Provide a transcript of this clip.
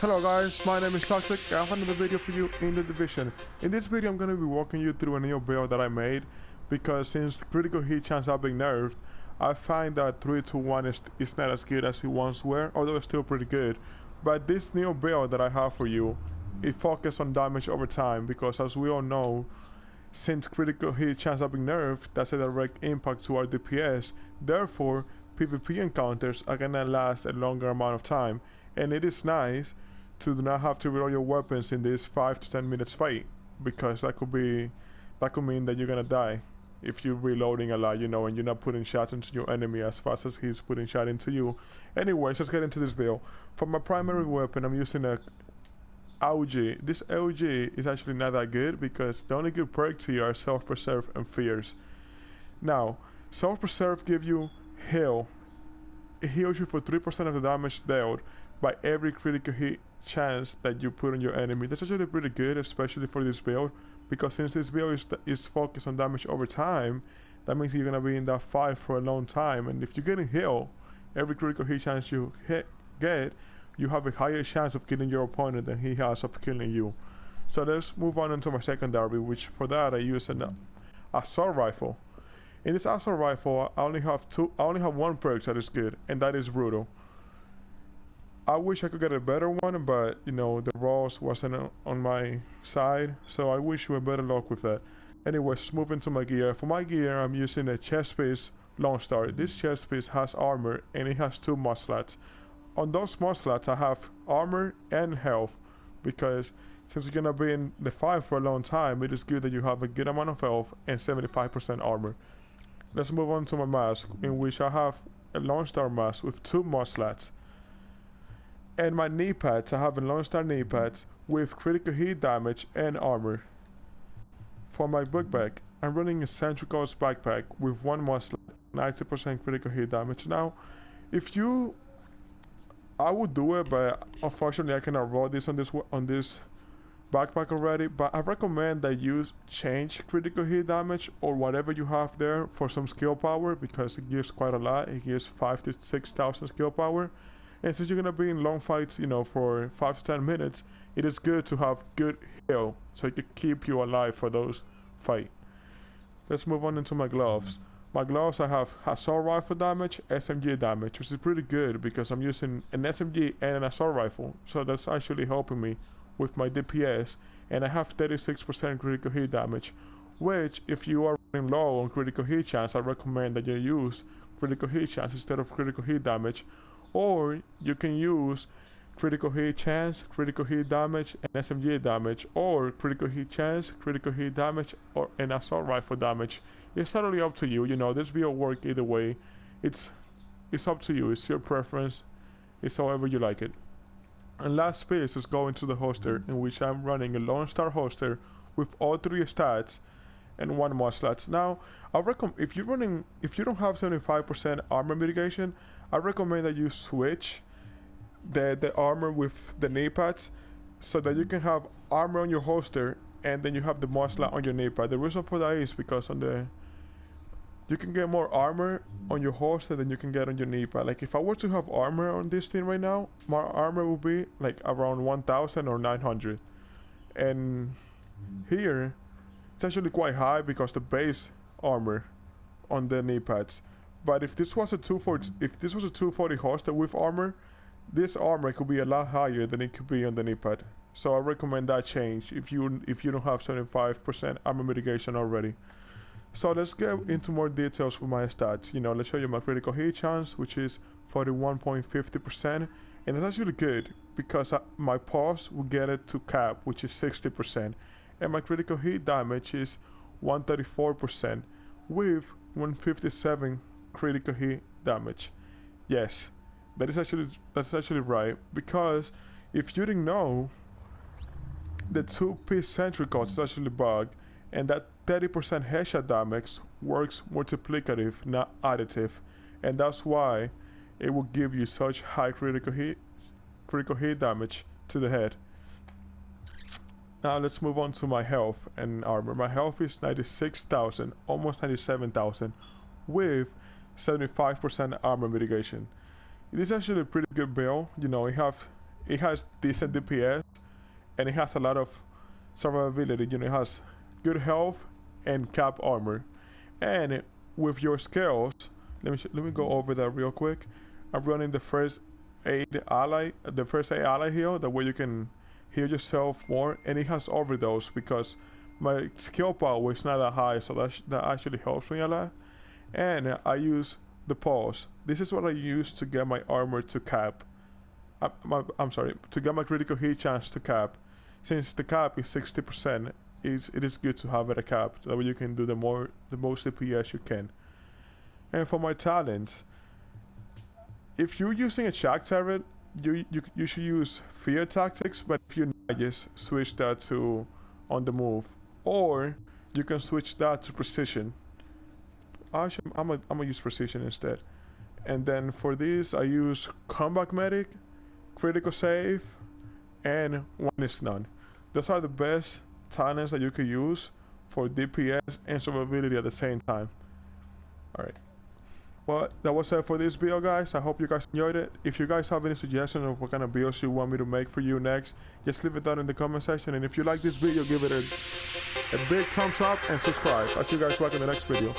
Hello guys, my name is Toxic. I have another video for you in the division. In this video I'm going to be walking you through a new build that I made, because since critical hit chance have been nerfed, I find that 3-2-1 is not as good as it once were, although it's still pretty good. But this new build that I have for you, it focuses on damage over time, because as we all know, since critical hit chance have been nerfed, that's a direct impact to our DPS. Therefore, PvP encounters are gonna last a longer amount of time, and it is nice to not have to reload your weapons in this 5 to 10 minutes fight, because that could mean that you're gonna die if you're reloading a lot, and you're not putting shots into your enemy as fast as he's putting shot into you. Anyways, let's get into this build. For my primary weapon, I'm using a LG. This LG is actually not that good, because the only good perks here are self-preserve and fears. Now, self-preserve gives you heal. It heals you for 3% of the damage dealt by every critical hit chance that you put on your enemy. That's actually pretty good, especially for this build, because since this build is focused on damage over time, that means you're gonna be in that fight for a long time. And if you're getting healed, every critical hit chance you get, you have a higher chance of killing your opponent than he has of killing you. So let's move on into my secondary, which for that I use an assault rifle. In this assault rifle, I only have one perk that is good, and that is brutal. I wish I could get a better one, but the rolls wasn't on my side, so I wish you a better luck with that. Anyways, let's move into my gear. For my gear, I'm using a chest piece long star. This chest piece has armor and it has 2 mod slots. On those mod slots, I have armor and health, because since you're gonna be in the fight for a long time, it is good that you have a good amount of health and 75% armor. Let's move on to my mask, in which I have a long star mask with 2 mod slots. And my knee pads, I have a long star knee pads with critical hit damage and armor. For my book bag, I'm running a Centricals backpack with 1 mod slot, 90% critical hit damage. Now, I would do it, but unfortunately I cannot roll this on this backpack already. But I recommend that you change critical hit damage or whatever you have there for some skill power, because it gives quite a lot. It gives 5,000 to 6,000 skill power. And since you're gonna be in long fights, for 5 to 10 minutes, it is good to have good heal, so it can keep you alive for those fights. Let's move on into my gloves. My gloves, I have assault rifle damage, SMG damage, which is pretty good because I'm using an SMG and an assault rifle, so that's actually helping me with my DPS. And I have 36% critical hit damage, which if you are running low on critical hit chance, I recommend that you use critical hit chance instead of critical hit damage. Or you can use critical hit chance, critical hit damage, and SMG damage, or critical hit chance, critical hit damage, or an assault rifle damage. It's totally up to you. This will work either way. It's up to you. It's your preference. It's however you like it. And last piece is going to the holster, in which I'm running a Lone Star holster with all 3 stats and 1 mod slots. Now, I recommend if you don't have 75% armor mitigation, I recommend that you switch the armor with the knee pads, so that you can have armor on your holster and then you have the mod slot on your knee pad. The reason for that is because you can get more armor on your holster than you can get on your knee pad. Like if I were to have armor on this thing right now, my armor would be like around 1,000 or 900, and here it's actually quite high because the base armor on the knee pads. But if this was a 240 holster with armor, this armor could be a lot higher than it could be on the knee pad. So I recommend that change if you don't have 75% armor mitigation already. So let's get into more details with my stats. Let's show you my critical hit chance, which is 41.50%, and it's actually good because my pulse will get it to cap, which is 60%, and my critical hit damage is 134% with 157 critical hit damage. Yes, that's actually right, because if you didn't know, the 2-piece Centricals is actually bugged, and that 30% headshot damage works multiplicative, not additive, and that's why it will give you such high critical hit damage to the head. Now let's move on to my health and armor. My health is 96,000, almost 97,000, with 75% armor mitigation. It is actually a pretty good build. You have it has decent DPS, and it has a lot of survivability. You know, it has good health and cap armor. And with your skills, let me go over that real quick. I'm running the first aid ally heal. That way you can heal yourself more, and it has overdose because my skill power is not that high, so that actually helps me a lot. And I use the pulse. This is what I use to get my armor to cap. I'm sorry, to get my critical hit chance to cap. Since the cap is 60%, it is good to have it a cap, so that way you can do the most DPS you can. And for my talents, if you're using a shock turret, you should use fear tactics, but if you're not, just switch that to on the move, or you can switch that to precision. Actually, I'm gonna use precision instead. And then for this, I use combat medic, critical save, and one is none. Those are the best talents that you could use for DPS and survivability at the same time. Alright. Well, that was it for this video, guys. I hope you guys enjoyed it. If you guys have any suggestions of what kind of builds you want me to make for you next, just leave it down in the comment section. And if you like this video, give it a big thumbs up and subscribe. I'll see you guys back in the next video.